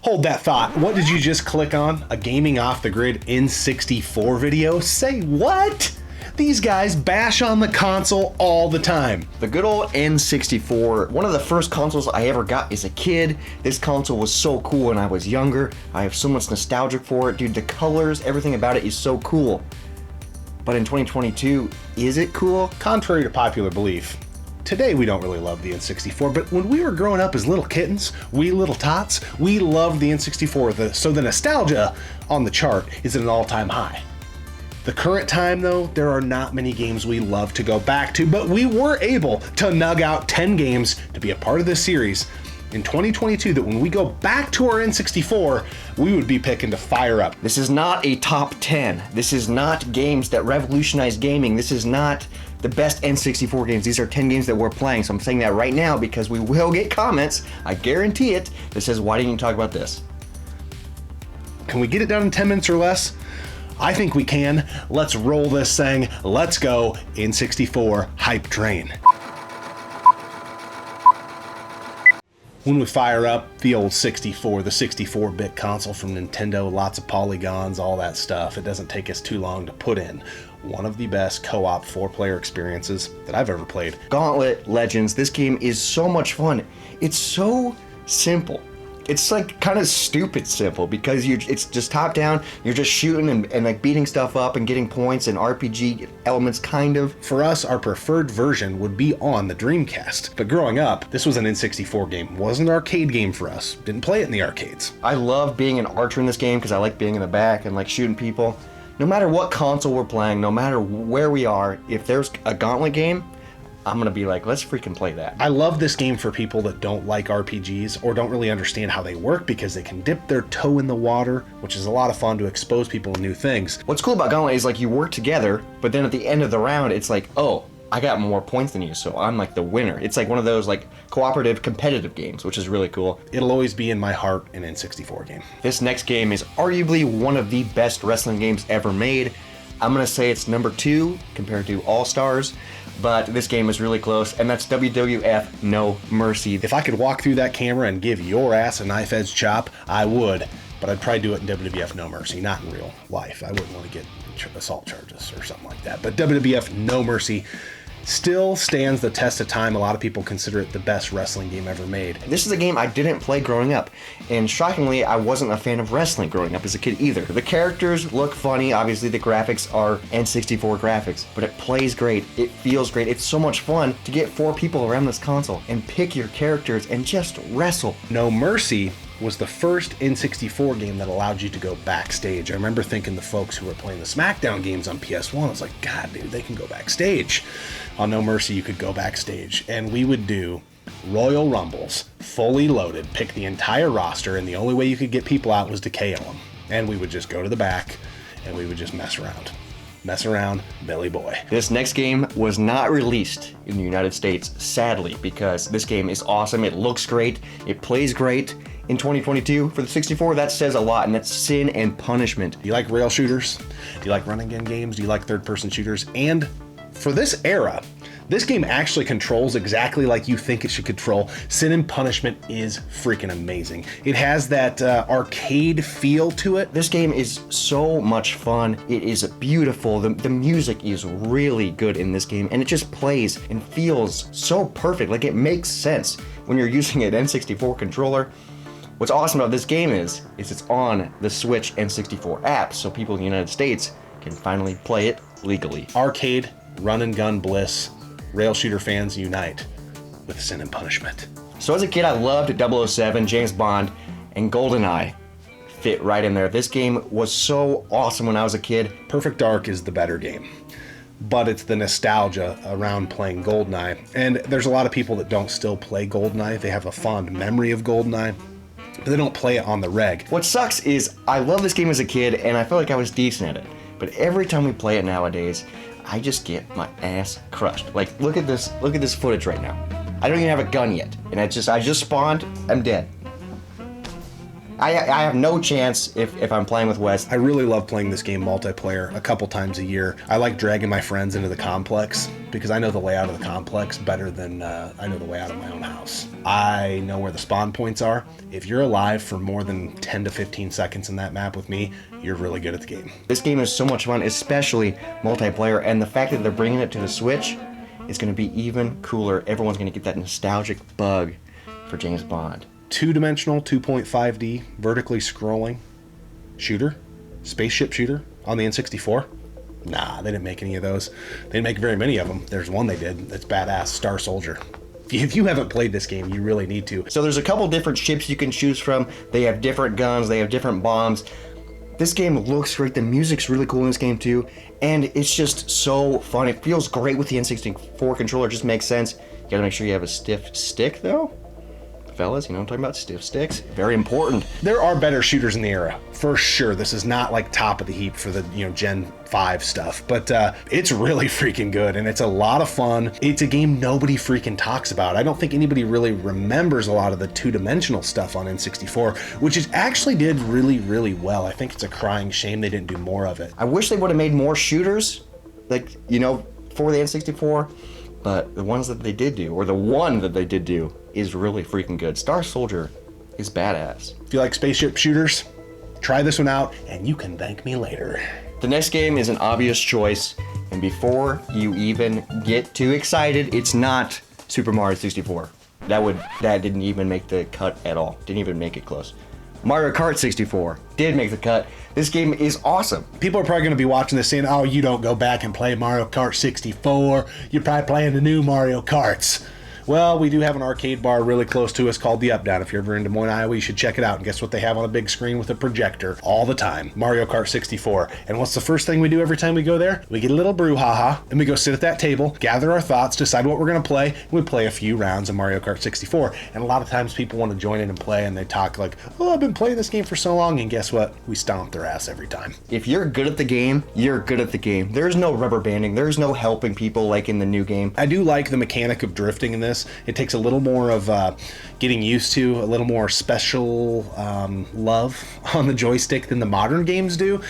Hold that thought. What did you just click on? A gaming off the grid N64 video? Say what? These guys bash on the console all the time. The good old N64, one of the first consoles I ever got as a kid. This console was so cool when I was younger. I have so much nostalgia for it. Dude, the colors, everything about it is so cool. But in 2022, is it cool? Contrary to popular belief, today we don't really love the N64, but when we were growing up as little kittens, we little tots, we loved the N64, so the nostalgia on the chart is at an all-time high. The current time though, there are not many games we love to go back to, but we were able to nug out 10 games to be a part of this series in 2022 that when we go back to our N64, we would be picking to fire up. This is not a top 10. This is not games that revolutionized gaming. This is not the best N64 games. These are 10 games that we're playing. So I'm saying that right now because we will get comments, I guarantee it, that says, why didn't you talk about this? Can we get it done in 10 minutes or less? I think we can. Let's roll this thing. Let's go N64 hype train. When we fire up the old 64, the 64-bit console from Nintendo, lots of polygons, all that stuff, it doesn't take us too long to put in one of the best co-op 4-player experiences that I've ever played. Gauntlet Legends, this game is so much fun. It's so simple. It's like kind of stupid simple because it's just top down, you're just shooting and like beating stuff up and getting points and RPG elements kind of. For us, our preferred version would be on the Dreamcast. But growing up, this was an N64 game. Wasn't an arcade game for us. Didn't play it in the arcades. I love being an archer in this game because I like being in the back and like shooting people. No matter what console we're playing, no matter where we are, if there's a Gauntlet game, I'm gonna be like, let's freaking play that. I love this game for people that don't like RPGs or don't really understand how they work because they can dip their toe in the water, which is a lot of fun to expose people to new things. What's cool about Gauntlet is like you work together, but then at the end of the round, it's like, oh, I got more points than you, so I'm like the winner. It's like one of those like cooperative competitive games, which is really cool. It'll always be in my heart an N64 game. This next game is arguably one of the best wrestling games ever made. I'm gonna say it's number 2 compared to All Stars, but this game is really close, and that's WWF No Mercy. If I could walk through that camera and give your ass a knife edge chop, I would, but I'd probably do it in WWF No Mercy, not in real life. I wouldn't want to get assault charges or something like that, but WWF No Mercy still stands the test of time. A lot of people consider it the best wrestling game ever made. This is a game I didn't play growing up, and shockingly, I wasn't a fan of wrestling growing up as a kid either. The characters look funny, obviously the graphics are N64 graphics, but it plays great, it feels great, it's so much fun to get 4 people around this console and pick your characters and just wrestle. No Mercy was the first N64 game that allowed you to go backstage. I remember thinking the folks who were playing the SmackDown games on PS1, I was like, God, dude, they can go backstage. On No Mercy, you could go backstage, and we would do Royal Rumbles, fully loaded, pick the entire roster, and the only way you could get people out was to KO them. And we would just go to the back, and we would just mess around. Mess around, Billy Boy. This next game was not released in the United States, sadly, because this game is awesome, it looks great, it plays great. In 2022, for the 64, that says a lot, and that's Sin and Punishment. Do you like rail shooters? Do you like running gun games? Do you like third-person shooters? And for this era, this game actually controls exactly like you think it should control. Sin and Punishment is freaking amazing. It has that arcade feel to it. This game is so much fun. It is beautiful. The music is really good in this game, and it just plays and feels so perfect. Like, it makes sense when you're using an N64 controller. What's awesome about this game is it's on the Switch N64 app, so people in the United States can finally play it legally. Arcade, run and gun bliss, rail shooter fans unite with Sin and Punishment. So as a kid, I loved 007, James Bond, and GoldenEye fit right in there. This game was so awesome when I was a kid. Perfect Dark is the better game, but it's the nostalgia around playing GoldenEye. And there's a lot of people that don't still play GoldenEye. They have a fond memory of GoldenEye, but they don't play it on the reg. What sucks is I love this game as a kid, and I felt like I was decent at it. But every time we play it nowadays, I just get my ass crushed. Like, look at this footage right now. I don't even have a gun yet, and I just spawned, I'm dead. I have no chance if I'm playing with Wes. I really love playing this game multiplayer a couple times a year. I like dragging my friends into the complex because I know the layout of the complex better than I know the layout of my own house. I know where the spawn points are. If you're alive for more than 10 to 15 seconds in that map with me, you're really good at the game. This game is so much fun, especially multiplayer, and the fact that they're bringing it to the Switch is going to be even cooler. Everyone's going to get that nostalgic bug for James Bond. Two-dimensional, 2.5D, vertically scrolling shooter, spaceship shooter on the N64. Nah, they didn't make any of those. They didn't make very many of them. There's one they did that's badass, Star Soldier. If you haven't played this game, you really need to. So there's a couple different ships you can choose from. They have different guns, they have different bombs. This game looks great, the music's really cool in this game too, and it's just so fun. It feels great with the N64 controller, it just makes sense. You gotta make sure you have a stiff stick though. Fellas, you know what I'm talking about? Stiff sticks. Very important. There are better shooters in the era, for sure. This is not like top of the heap for the, Gen 5 stuff, but it's really freaking good and it's a lot of fun. It's a game nobody freaking talks about. I don't think anybody really remembers a lot of the two-dimensional stuff on N64, which it actually did really, really well. I think it's a crying shame they didn't do more of it. I wish they would have made more shooters, like, for the N64, but the ones that they did do, or the one that they did do, is really freaking good. Star Soldier is badass. If you like spaceship shooters, try this one out and you can thank me later. The next game is an obvious choice, and before you even get too excited, it's not Super Mario 64. That didn't even make the cut at all. Didn't even make it close. Mario Kart 64 did make the cut. This game is awesome. People are probably going to be watching this saying, oh, you don't go back and play Mario Kart 64. You're probably playing the new Mario Karts. Well, we do have an arcade bar really close to us called the Up Down. If you're ever in Des Moines, Iowa, you should check it out. And guess what they have on a big screen with a projector all the time? Mario Kart 64. And what's the first thing we do every time we go there? We get a little brouhaha, and we go sit at that table, gather our thoughts, decide what we're going to play, and we play a few rounds of Mario Kart 64. And a lot of times people want to join in and play, and they talk like, oh, I've been playing this game for so long, and guess what? We stomp their ass every time. If you're good at the game, you're good at the game. There's no rubber banding. There's no helping people like in the new game. I do like the mechanic of drifting in this. It takes a little more of getting used to, a little more special love on the joystick than the modern games do.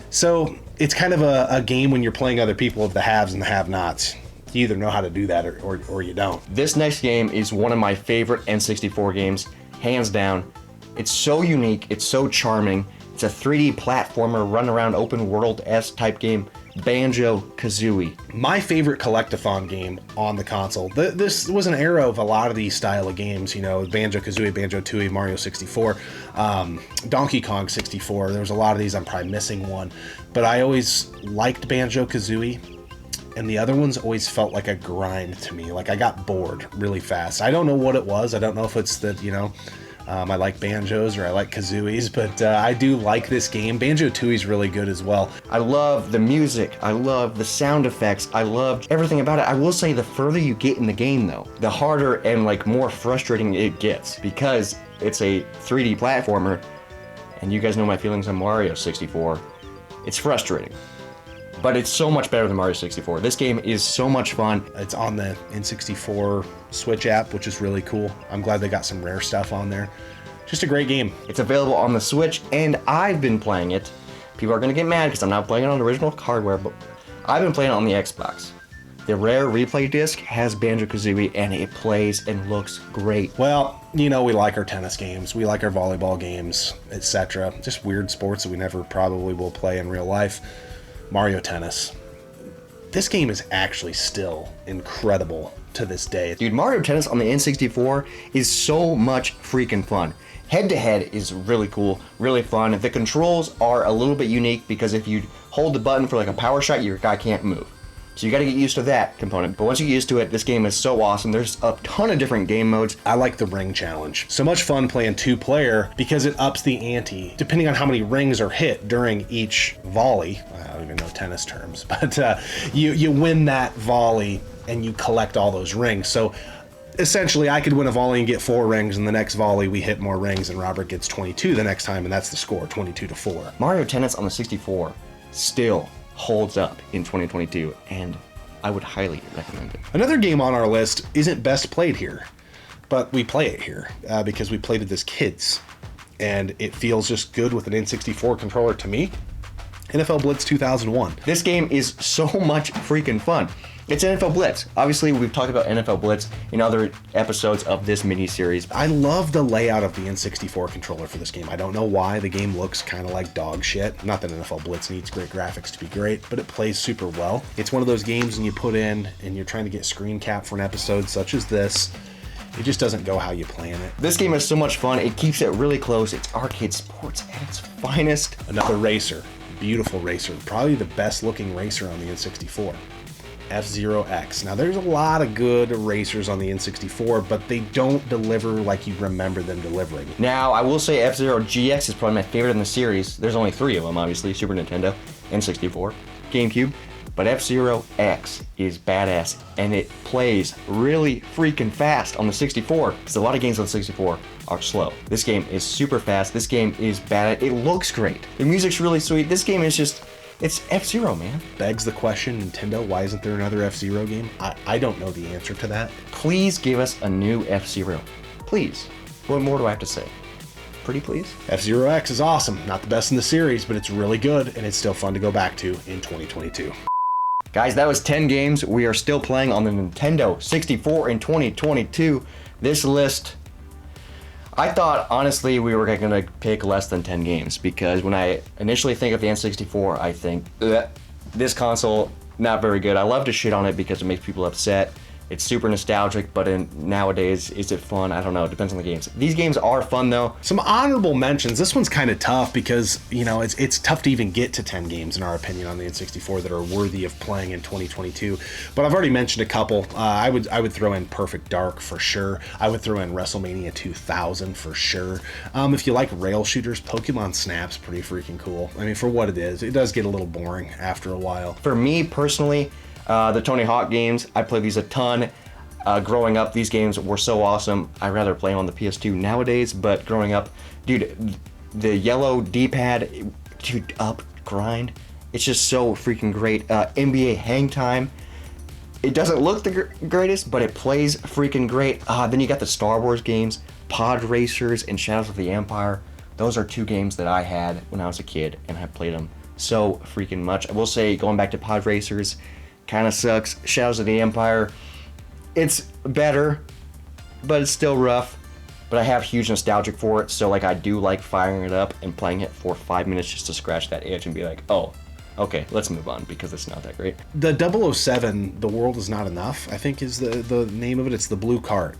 So it's kind of a game when you're playing other people of the haves and the have-nots. You either know how to do that or you don't. This next game is one of my favorite N64 games, hands down. It's so unique, it's so charming. It's a 3D platformer, run around open world-esque type game. BanjoKazooie. My favorite collectathon game on the console. This was an era of a lot of these style of games, BanjoKazooie, Banjo-Tooie, Mario 64, Donkey Kong 64. There was a lot of these, I'm probably missing one. But I always liked BanjoKazooie, and the other ones always felt like a grind to me. Like I got bored really fast. I don't know what it was. I don't know if it's that, I like banjos or I like kazooies, but I do like this game. Banjo-Tooie is really good as well. I love the music. I love the sound effects. I love everything about it. I will say the further you get in the game though, the harder and more frustrating it gets because it's a 3D platformer and you guys know my feelings on Mario 64. It's frustrating. But it's so much better than Mario 64. This game is so much fun. It's on the N64 Switch app, which is really cool. I'm glad they got some rare stuff on there. Just a great game. It's available on the Switch, and I've been playing it. People are going to get mad because I'm not playing it on original hardware, but I've been playing it on the Xbox. The rare replay disc has Banjo-Kazooie, and it plays and looks great. Well, we like our tennis games, we like our volleyball games, etc. Just weird sports that we never probably will play in real life. Mario Tennis. This game is actually still incredible to this day. Dude, Mario Tennis on the N64 is so much freaking fun. Head-to-head is really cool, really fun. The controls are a little bit unique because if you hold the button for a power shot, your guy can't move. So you gotta get used to that component. But once you get used to it, this game is so awesome. There's a ton of different game modes. I like the ring challenge. So much fun playing 2-player because it ups the ante. Depending on how many rings are hit during each volley, I don't even know tennis terms, but you win that volley and you collect all those rings. So essentially I could win a volley and get 4 rings, and the next volley we hit more rings and Robert gets 22 the next time, and that's the score, 22-4. Mario Tennis on the 64 still holds up in 2022, and I would highly recommend it. Another game on our list isn't best played here, but we play it here because we played it as kids. and it feels just good with an N64 controller to me. NFL Blitz 2001. This game is so much freaking fun. It's NFL Blitz. Obviously, we've talked about NFL Blitz in other episodes of this mini-series. I love the layout of the N64 controller for this game. I don't know why. The game looks kind of like dog shit. Not that NFL Blitz needs great graphics to be great, but it plays super well. It's one of those games and you put in and you're trying to get screen cap for an episode such as this. It just doesn't go how you plan it. This game is so much fun. It keeps it really close. It's arcade sports at its finest. Another racer. Beautiful racer. Probably the best looking racer on the N64. FZero X. Now there's a lot of good racers on the N64, but they don't deliver like you remember them delivering. Now I will say F-Zero GX is probably my favorite in the series. There's only 3 of them, obviously: Super Nintendo, N64, GameCube. But F-Zero X is badass, and it plays really freaking fast on the 64, because a lot of games on the 64 are slow. This game is super fast. This game is badass. It looks great. The music's really sweet. This game is just, it's F-Zero, man. Begs the question, Nintendo, why isn't there another F-Zero game? I don't know the answer to that. Please give us a new F-Zero. Please. What more do I have to say? Pretty please? F-Zero X is awesome. Not the best in the series, but it's really good, and it's still fun to go back to in 2022. Guys, that was 10 games we are still playing on the Nintendo 64 in 2022. This list, I thought honestly we were gonna pick less than 10 games, because when I initially think of the N64, I think this console, not very good. I love to shit on it because it makes people upset. It's super nostalgic, but nowadays, is it fun? I don't know. It depends on the games. These games are fun, though. Some honorable mentions. This one's kind of tough because, you know, it's tough to even get to 10 games, in our opinion, on the N64 that are worthy of playing in 2022. But I've already mentioned a couple. I would throw in Perfect Dark for sure. I would throw in WrestleMania 2000 for sure. If you like rail shooters, Pokemon Snap's pretty freaking cool. I mean, for what it is, it does get a little boring after a while. For me, personally, the Tony Hawk games, I played these a ton. Growing up, these games were so awesome. I'd rather play them on the PS2 nowadays, but growing up, dude, the yellow D-pad, dude, up, grind, it's just so freaking great. NBA Hang Time, it doesn't look the greatest, but it plays freaking great. Then you got the Star Wars games, Pod Racers and Shadows of the Empire. Those are 2 games that I had when I was a kid, and I played them so freaking much. I will say, going back to Pod Racers, kind of sucks. Shadows of the Empire, it's better, but it's still rough. But I have huge nostalgia for it, so like I do like firing it up and playing it for 5 minutes just to scratch that itch and be like, oh, okay, let's move on because it's not that great. The 007, The World Is Not Enough, I think is the name of it. It's the blue Kart.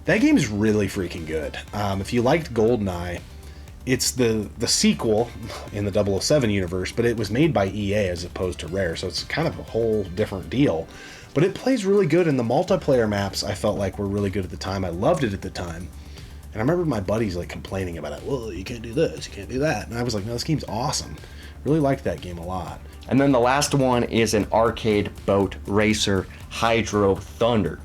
That game is really freaking good. If you liked GoldenEye, it's the sequel in the 007 universe, but it was made by EA as opposed to Rare, so it's kind of a whole different deal. But it plays really good, and the multiplayer maps I felt like were really good at the time. I loved it at the time. And I remember my buddies like complaining about it. Well, you can't do this, you can't do that. And I was like, no, this game's awesome. Really liked that game a lot. And then the last one is an arcade boat racer, Hydro Thunder.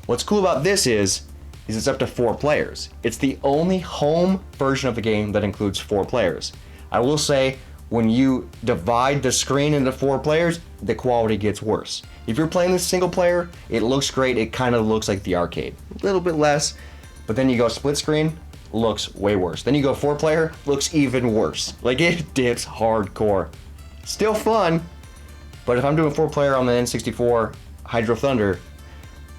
What's cool about this is it's up to 4 players. It's the only home version of the game that includes 4 players. I will say, when you divide the screen into 4 players, the quality gets worse. If you're playing this single player, it looks great. It kind of looks like the arcade. A little bit less, but then you go split screen, looks way worse. Then you go 4 player, looks even worse. Like, it dips hardcore. Still fun, but if I'm doing 4 player on the N64 Hydro Thunder,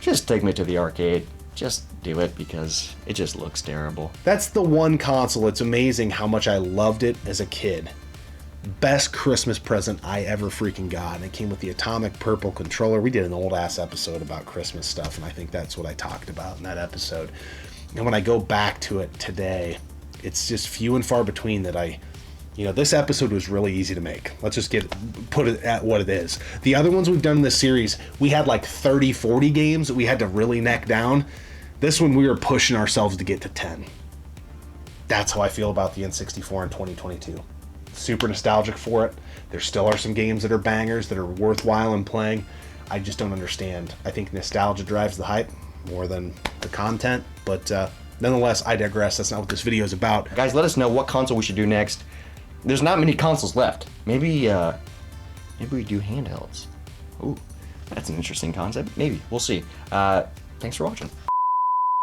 just take me to the arcade. Just do it because it just looks terrible. That's the one console. It's amazing how much I loved it as a kid. Best Christmas present I ever freaking got. And it came with the atomic purple controller. We did an old ass episode about Christmas stuff, and I think that's what I talked about in that episode. And when I go back to it today, it's just few and far between that this episode was really easy to make. Let's just put it at what it is. The other ones we've done in this series, we had like 30, 40 games that we had to really neck down. This one, we were pushing ourselves to get to 10. That's how I feel about the N64 in 2022. Super nostalgic for it. There still are some games that are bangers that are worthwhile in playing. I just don't understand. I think nostalgia drives the hype more than the content, but nonetheless, I digress. That's not what this video is about. Guys, let us know what console we should do next. There's not many consoles left. Maybe we do handhelds. Ooh, that's an interesting concept. Maybe. We'll see. Thanks for watching.